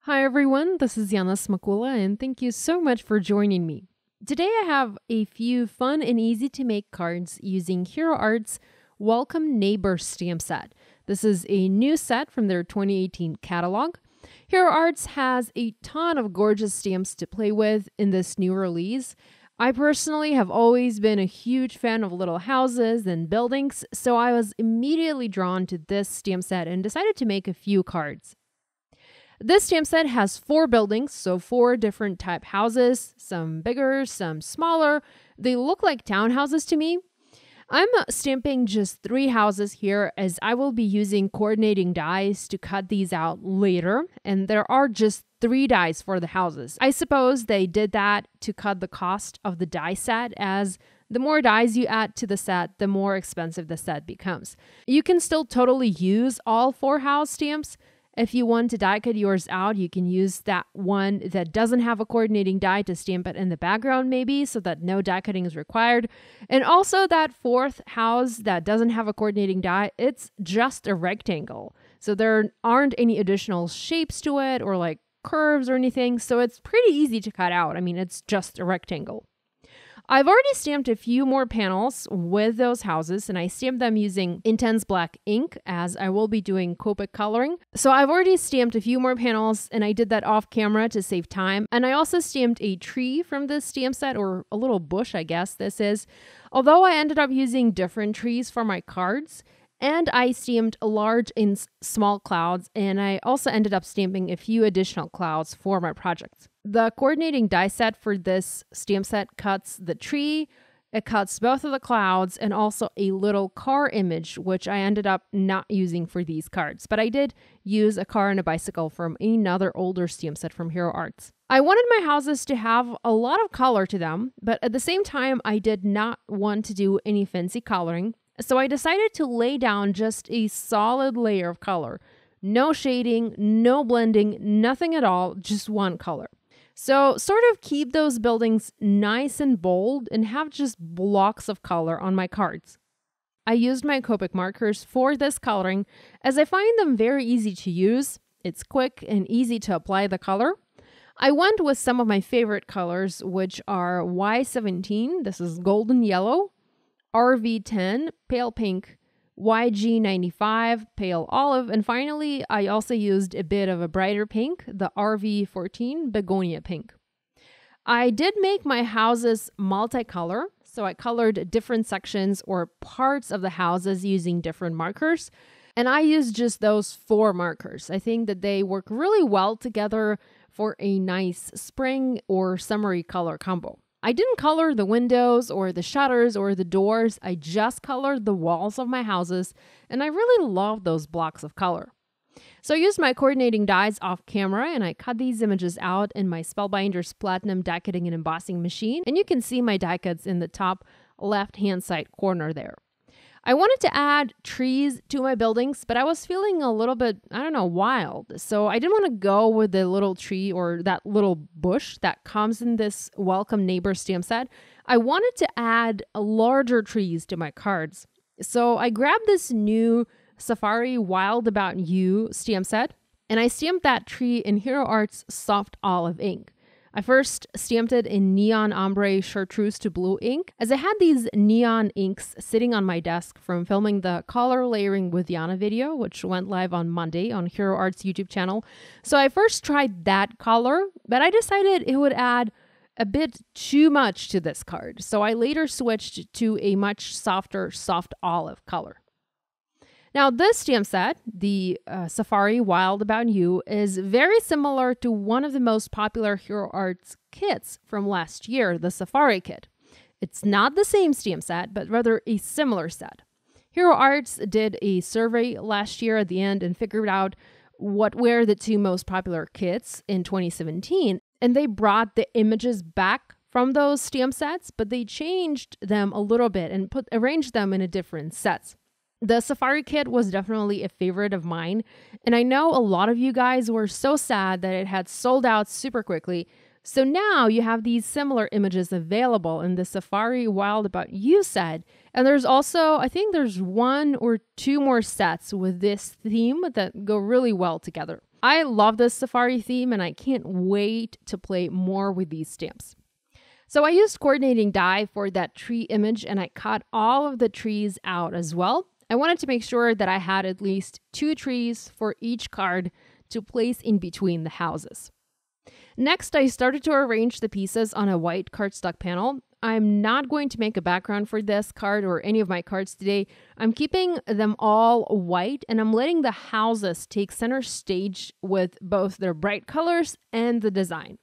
Hi everyone, this is Yana Smakula and thank you so much for joining me. Today I have a few fun and easy to make cards using Hero Arts Welcome Neighbour stamp set. This is a new set from their 2018 catalog. Hero Arts has a ton of gorgeous stamps to play with in this new release. I personally have always been a huge fan of little houses and buildings, so I was immediately drawn to this stamp set and decided to make a few cards. This stamp set has 4 buildings, so 4 different type houses, some bigger, some smaller. They look like townhouses to me. I'm stamping just 3 houses here as I will be using coordinating dies to cut these out later, and there are just 3 dies for the houses. I suppose they did that to cut the cost of the die set, as the more dies you add to the set, the more expensive the set becomes. You can still totally use all 4 house stamps. If you want to die cut yours out, you can use that one that doesn't have a coordinating die to stamp it in the background maybe, so that no die cutting is required. And also that 4th house that doesn't have a coordinating die, it's just a rectangle. So there aren't any additional shapes to it or like curves or anything, so it's pretty easy to cut out. I mean, it's just a rectangle. I've already stamped a few more panels with those houses, and I stamped them using intense black ink as I will be doing Copic coloring. So I've already stamped a few more panels, and I did that off camera to save time. And I also stamped a tree from this stamp set, or a little bush, I guess this is. Although I ended up using different trees for my cards, and I stamped large and small clouds, and I also ended up stamping a few additional clouds for my project. The coordinating die set for this stamp set cuts the tree, it cuts both of the clouds, and also a little car image, which I ended up not using for these cards. But I did use a car and a bicycle from another older stamp set from Hero Arts. I wanted my houses to have a lot of color to them, but at the same time, I did not want to do any fancy coloring. So I decided to lay down just a solid layer of color. No shading, no blending, nothing at all, just one color. So sort of keep those buildings nice and bold and have just blocks of color on my cards. I used my Copic markers for this coloring as I find them very easy to use. It's quick and easy to apply the color. I went with some of my favorite colors, which are Y17, this is Golden Yellow, RV10 Pale Pink, YG95 Pale Olive, and finally, I also used a bit of a brighter pink, the RV14 Begonia Pink. I did make my houses multicolor, so I colored different sections or parts of the houses using different markers, and I used just those 4 markers. I think that they work really well together for a nice spring or summery color combo. I didn't color the windows or the shutters or the doors. I just colored the walls of my houses, and I really love those blocks of color. So I used my coordinating dies off camera, and I cut these images out in my Spellbinders Platinum die cutting and embossing machine, and you can see my die cuts in the top left-hand side corner there. I wanted to add trees to my buildings, but I was feeling a little bit, wild. So I didn't want to go with the little tree or that little bush that comes in this Welcome Neighbor stamp set. I wanted to add larger trees to my cards. So I grabbed this new Safari Wild About You stamp set, and I stamped that tree in Hero Arts Soft Olive ink. I first stamped it in neon ombre chartreuse to blue ink, as I had these neon inks sitting on my desk from filming the color layering with Yana video, which went live on Monday on Hero Arts YouTube channel. So I first tried that color, but I decided it would add a bit too much to this card. So I later switched to a much softer soft olive color. Now, this stamp set, the Safari Wild About You, is very similar to one of the most popular Hero Arts kits from last year, the Safari kit. It's not the same stamp set, but rather a similar set. Hero Arts did a survey last year at the end and figured out what were the 2 most popular kits in 2017, and they brought the images back from those stamp sets, but they changed them a little bit and arranged them in a different sets. The Safari kit was definitely a favorite of mine, and I know a lot of you guys were so sad that it had sold out super quickly. So now you have these similar images available in the Safari Wild About You set, and there's also, I think there's 1 or 2 more sets with this theme that go really well together. I love this safari theme and I can't wait to play more with these stamps. So I used coordinating die for that tree image and I cut all of the trees out as well. I wanted to make sure that I had at least 2 trees for each card to place in between the houses. Next, I started to arrange the pieces on a white cardstock panel. I'm not going to make a background for this card or any of my cards today. I'm keeping them all white and I'm letting the houses take center stage with both their bright colors and the design.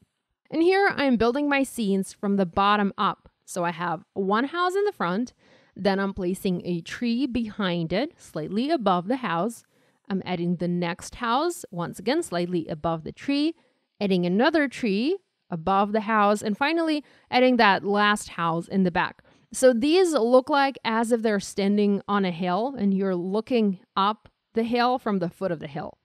And here I'm building my scenes from the bottom up. So I have one house in the front, then I'm placing a tree behind it, slightly above the house. I'm adding the next house, once again slightly above the tree, adding another tree above the house, and finally adding that last house in the back. So these look like as if they're standing on a hill and you're looking up the hill from the foot of the hill.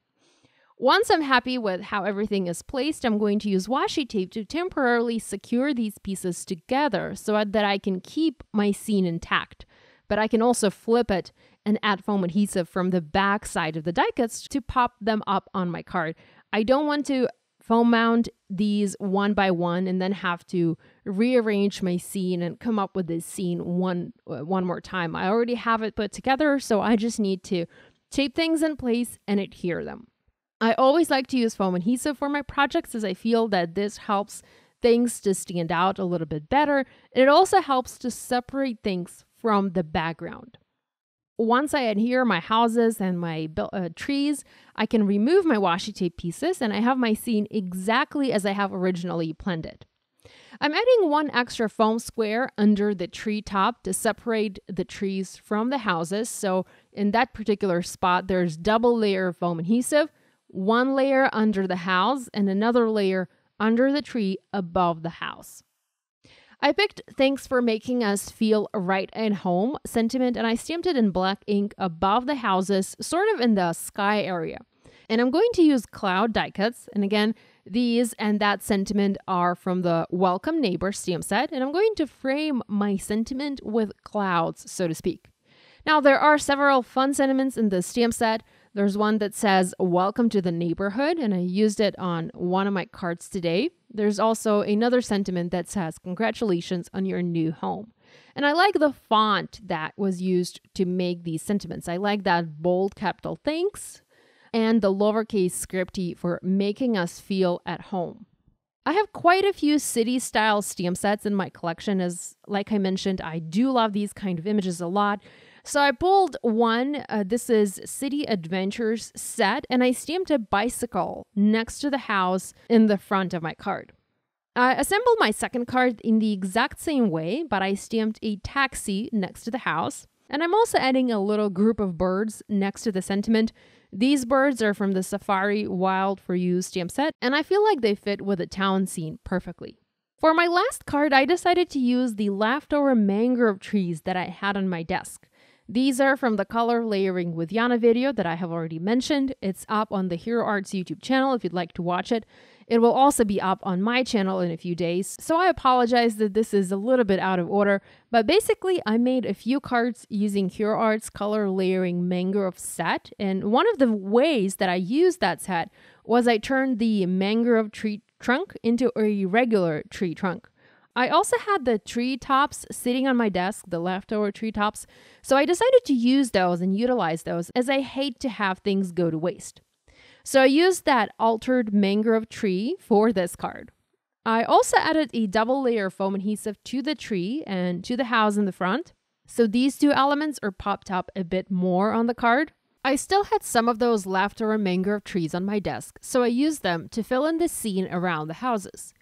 Once I'm happy with how everything is placed, I'm going to use washi tape to temporarily secure these pieces together so that I can keep my scene intact. But I can also flip it and add foam adhesive from the back side of the die cuts to pop them up on my card. I don't want to foam mount these one by one and then have to rearrange my scene and come up with this scene one more time. I already have it put together, so I just need to tape things in place and adhere them. I always like to use foam adhesive for my projects as I feel that this helps things to stand out a little bit better. And it also helps to separate things from the background. Once I adhere my houses and my trees, I can remove my washi tape pieces and I have my scene exactly as I have originally planned it. I'm adding one extra foam square under the tree top to separate the trees from the houses. So in that particular spot, there's double layer foam adhesive, one layer under the house and another layer under the tree above the house. I picked Thanks for Making Us Feel Right at Home sentiment and I stamped it in black ink above the houses, sort of in the sky area. And I'm going to use cloud die cuts. And again, these and that sentiment are from the Welcome Neighbour stamp set. And I'm going to frame my sentiment with clouds, so to speak. Now, there are several fun sentiments in the stamp set. There's one that says, "Welcome to the neighborhood," and I used it on one of my cards today. There's also another sentiment that says, "Congratulations on your new home." And I like the font that was used to make these sentiments. I like that bold capital "Thanks" and the lowercase scripty for "Making Us Feel at Home." I have quite a few city-style stamp sets in my collection, as like I mentioned, I do love these kind of images a lot. So I pulled one, this is City Adventures set, and I stamped a bicycle next to the house in the front of my card. I assembled my second card in the exact same way, but I stamped a taxi next to the house. And I'm also adding a little group of birds next to the sentiment. These birds are from the Safari Wild for You stamp set, and I feel like they fit with the town scene perfectly. For my last card, I decided to use the leftover mangrove trees that I had on my desk. These are from the Color Layering with Yana video that I have already mentioned. It's up on the Hero Arts YouTube channel if you'd like to watch it. It will also be up on my channel in a few days, so I apologize that this is a little bit out of order, but basically I made a few cards using Hero Arts Color Layering Mangrove set, and one of the ways that I used that set was I turned the mangrove tree trunk into a regular tree trunk. I also had the tree tops sitting on my desk, the leftover tree tops, so I decided to use those and utilize those as I hate to have things go to waste. So I used that altered mangrove tree for this card. I also added a double layer foam adhesive to the tree and to the house in the front. So these two elements are popped up a bit more on the card. I still had some of those leftover mangrove trees on my desk, so I used them to fill in the scene around the houses.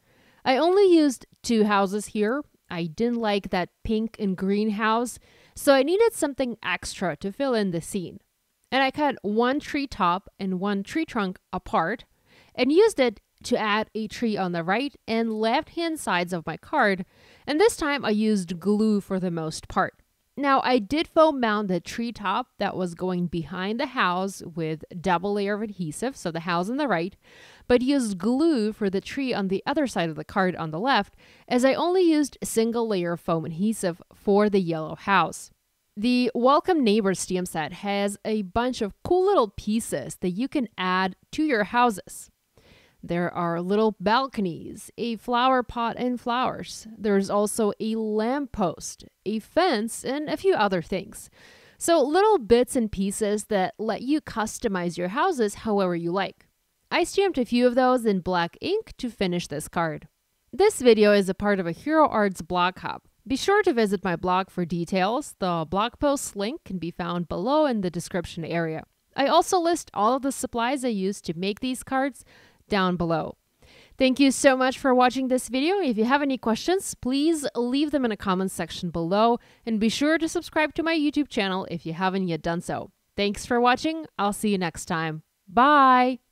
I only used 2 houses here. I didn't like that pink and green house, so I needed something extra to fill in the scene. And I cut one tree top and one tree trunk apart and used it to add a tree on the right and left-hand sides of my card. And this time I used glue for the most part. Now, I did foam mount the tree top that was going behind the house with double layer of adhesive, so the house on the right, but used glue for the tree on the other side of the card on the left, as I only used a single layer of foam adhesive for the yellow house. The Welcome Neighbor stamp set has a bunch of cool little pieces that you can add to your houses. There are little balconies, a flower pot and flowers. There's also a lamppost, a fence, and a few other things. So little bits and pieces that let you customize your houses however you like. I stamped a few of those in black ink to finish this card. This video is a part of a Hero Arts blog hub. Be sure to visit my blog for details. The blog post link can be found below in the description area. I also list all of the supplies I used to make these cards down below. Thank you so much for watching this video. If you have any questions, please leave them in the comments section below, and be sure to subscribe to my YouTube channel if you haven't yet done so. Thanks for watching. I'll see you next time. Bye!